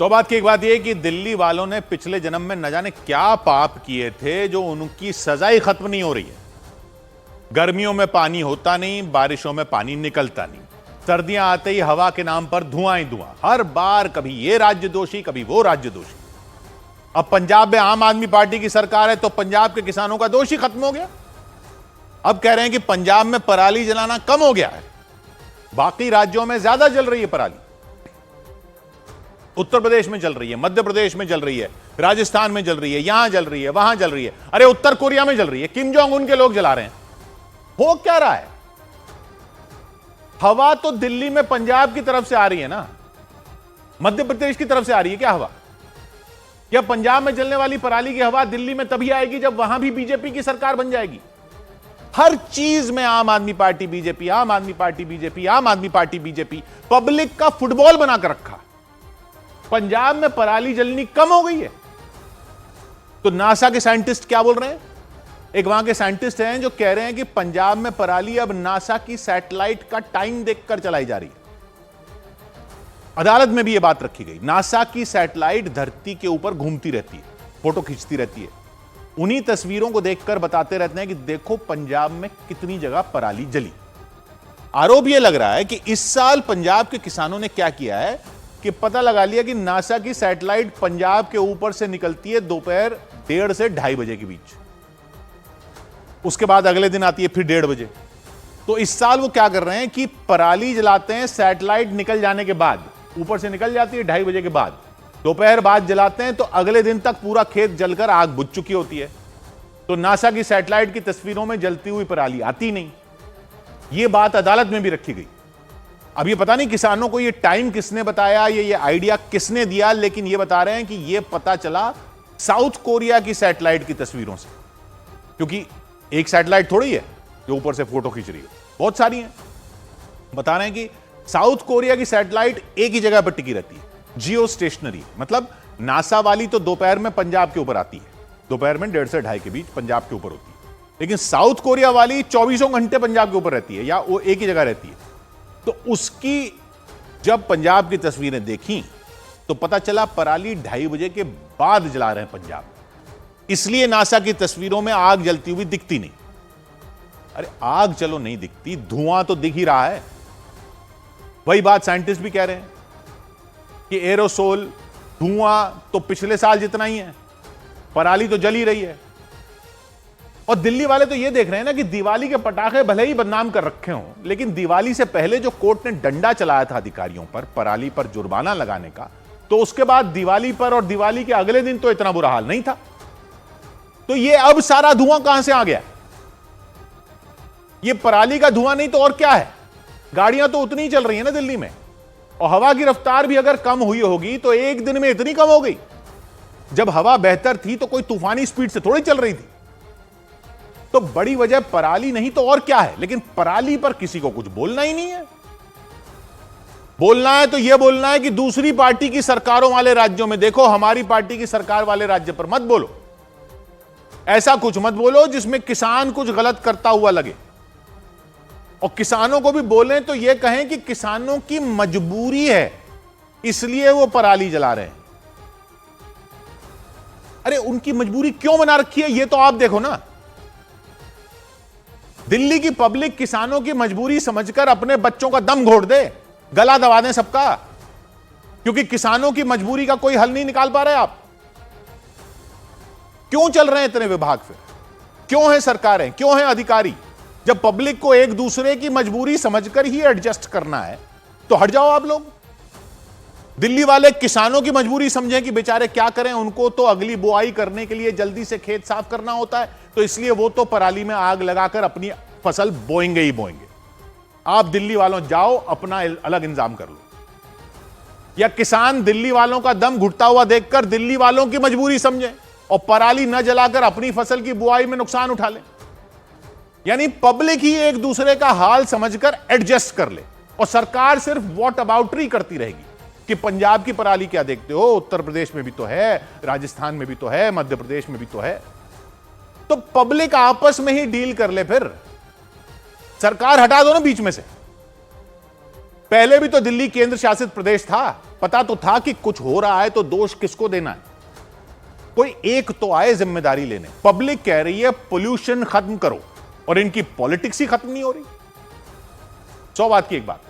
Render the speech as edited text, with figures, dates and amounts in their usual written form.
सौभाग्य की एक बात यह कि दिल्ली वालों ने पिछले जन्म में न जाने क्या पाप किए थे जो उनकी सजाई खत्म नहीं हो रही है। गर्मियों में पानी होता नहीं, बारिशों में पानी निकलता नहीं, सर्दियां आते ही हवा के नाम पर धुआं ही धुआं, हर बार कभी ये राज्य दोषी कभी वो राज्य दोषी। अब पंजाब में आम आदमी पार्टी की सरकार है तो पंजाब के किसानों का दोष ही खत्म हो गया। अब कह रहे हैं कि पंजाब में पराली जलाना कम हो गया है, बाकी राज्यों में ज्यादा जल रही है पराली। उत्तर प्रदेश में जल रही है, मध्य प्रदेश में जल रही है, राजस्थान में जल रही है, यहां जल रही है, वहां जल रही है, अरे उत्तर कोरिया में जल रही है, किम जोंग उन के लोग जला रहे हैं। हो क्या रहा है? हवा तो दिल्ली में पंजाब की तरफ से आ रही है ना, मध्य प्रदेश की तरफ से आ रही है क्या हवा? या पंजाब में जलने वाली पराली की हवा दिल्ली में तभी आएगी जब वहां भी बीजेपी की सरकार बन जाएगी। हर चीज में आम आदमी पार्टी बीजेपी, आम आदमी पार्टी बीजेपी, आम आदमी पार्टी बीजेपी, पब्लिक का फुटबॉल बनाकर रखा। पंजाब में पराली जलनी कम हो गई है तो नासा के साइंटिस्ट क्या बोल रहे हैं? एक वहां के साइंटिस्ट हैं जो कह रहे हैं कि पंजाब में पराली अब नासा की सैटेलाइट का टाइम देखकर चलाई जा रही है। अदालत में भी यह बात रखी गई। नासा की सैटेलाइट धरती के ऊपर घूमती रहती है, फोटो खींचती रहती है, उन्हीं तस्वीरों को देखकर बताते रहते हैं कि देखो पंजाब में कितनी जगह पराली जली। आरोप यह लग रहा है कि इस साल पंजाब के किसानों ने क्या किया है कि पता लगा लिया कि नासा की सैटेलाइट पंजाब के ऊपर से निकलती है दोपहर 1:30 से 2:30 बजे के बीच, उसके बाद अगले दिन आती है फिर 1:30 बजे। तो इस साल वो क्या कर रहे हैं कि पराली जलाते हैं सैटेलाइट निकल जाने के बाद, ऊपर से निकल जाती है 2:30 बजे के बाद, दोपहर बाद जलाते हैं तो अगले दिन तक पूरा खेत जलकर आग बुझ चुकी होती है। तो नासा की सैटेलाइट की तस्वीरों में जलती हुई पराली आती नहीं। यह बात अदालत में भी रखी गई। अब ये पता नहीं किसानों को ये टाइम किसने बताया, ये आइडिया किसने दिया, लेकिन ये बता रहे हैं कि ये पता चला साउथ कोरिया की सैटेलाइट की तस्वीरों से, क्योंकि एक सैटेलाइट थोड़ी है जो ऊपर से फोटो खींच रही है, बहुत सारी हैं। बता रहे हैं कि साउथ कोरिया की सैटेलाइट एक ही जगह पर टिकी रहती है, जियो स्टेशनरी, मतलब नासा वाली तो दोपहर में पंजाब के ऊपर आती है, दोपहर में 1:30 से 2:30 के बीच पंजाब के ऊपर होती है, लेकिन साउथ कोरिया वाली 24 घंटे पंजाब के ऊपर रहती है, या वो एक ही जगह रहती है। तो उसकी जब पंजाब की तस्वीरें देखी तो पता चला पराली 2:30 बजे के बाद जला रहे हैं पंजाब, इसलिए नासा की तस्वीरों में आग जलती हुई दिखती नहीं। अरे आग चलो नहीं दिखती, धुआं तो दिख ही रहा है। वही बात साइंटिस्ट भी कह रहे हैं कि एरोसोल धुआं तो पिछले साल जितना ही है, पराली तो जल ही रही है। और दिल्ली वाले तो ये देख रहे हैं ना कि दिवाली के पटाखे भले ही बदनाम कर रखे हों, लेकिन दिवाली से पहले जो कोर्ट ने डंडा चलाया था अधिकारियों पर पराली पर जुर्माना लगाने का, तो उसके बाद दिवाली पर और दिवाली के अगले दिन तो इतना बुरा हाल नहीं था। तो ये अब सारा धुआं कहां से आ गया? ये पराली का धुआं नहीं तो और क्या है? गाड़ियां तो उतनी ही चल रही है ना दिल्ली में, और हवा की रफ्तार भी अगर कम हुई होगी तो एक दिन में इतनी कम हो गई। जब हवा बेहतर थी तो कोई तूफानी स्पीड से थोड़ी चल रही थी। तो बड़ी वजह पराली नहीं तो और क्या है? लेकिन पराली पर किसी को कुछ बोलना ही नहीं है। बोलना है तो यह बोलना है कि दूसरी पार्टी की सरकारों वाले राज्यों में देखो, हमारी पार्टी की सरकार वाले राज्य पर मत बोलो। ऐसा कुछ मत बोलो जिसमें किसान कुछ गलत करता हुआ लगे, और किसानों को भी बोलें तो यह कहें कि किसानों की मजबूरी है इसलिए वो पराली जला रहे हैं। अरे उनकी मजबूरी क्यों बना रखी है यह तो आप देखो ना। दिल्ली की पब्लिक किसानों की मजबूरी समझकर अपने बच्चों का दम घोट दे, गला दबा दें सबका, क्योंकि किसानों की मजबूरी का कोई हल नहीं निकाल पा रहे आप। क्यों चल रहे हैं इतने विभाग? फिर क्यों है सरकारें, क्यों है अधिकारी? जब पब्लिक को एक दूसरे की मजबूरी समझकर ही एडजस्ट करना है तो हट जाओ आप लोग। दिल्ली वाले किसानों की मजबूरी समझें कि बेचारे क्या करें, उनको तो अगली बुआई करने के लिए जल्दी से खेत साफ करना होता है, तो इसलिए वो तो पराली में आग लगाकर अपनी फसल बोएंगे ही बोएंगे। आप दिल्ली वालों जाओ अपना अलग इंतजाम कर लो। या किसान दिल्ली वालों का दम घुटता हुआ देखकर दिल्ली वालों की मजबूरी समझें और पराली न जलाकर अपनी फसल की बुआई में नुकसान उठा लें। यानी पब्लिक ही एक दूसरे का हाल समझकर एडजस्ट कर ले, और सरकार सिर्फ वॉट अबाउटरी करती रहेगी कि पंजाब की पराली क्या देखते हो, उत्तर प्रदेश में भी तो है, राजस्थान में भी तो है, मध्य प्रदेश में भी तो है। तो पब्लिक आपस में ही डील कर ले। फिर सरकार हटा दो ना बीच में से। पहले भी तो दिल्ली केंद्र शासित प्रदेश था, पता तो था कि कुछ हो रहा है, तो दोष किसको देना है? कोई एक तो आए जिम्मेदारी लेने। पब्लिक कह रही है पोल्यूशन खत्म करो, और इनकी पॉलिटिक्स ही खत्म नहीं हो रही। 100 बात की एक बात,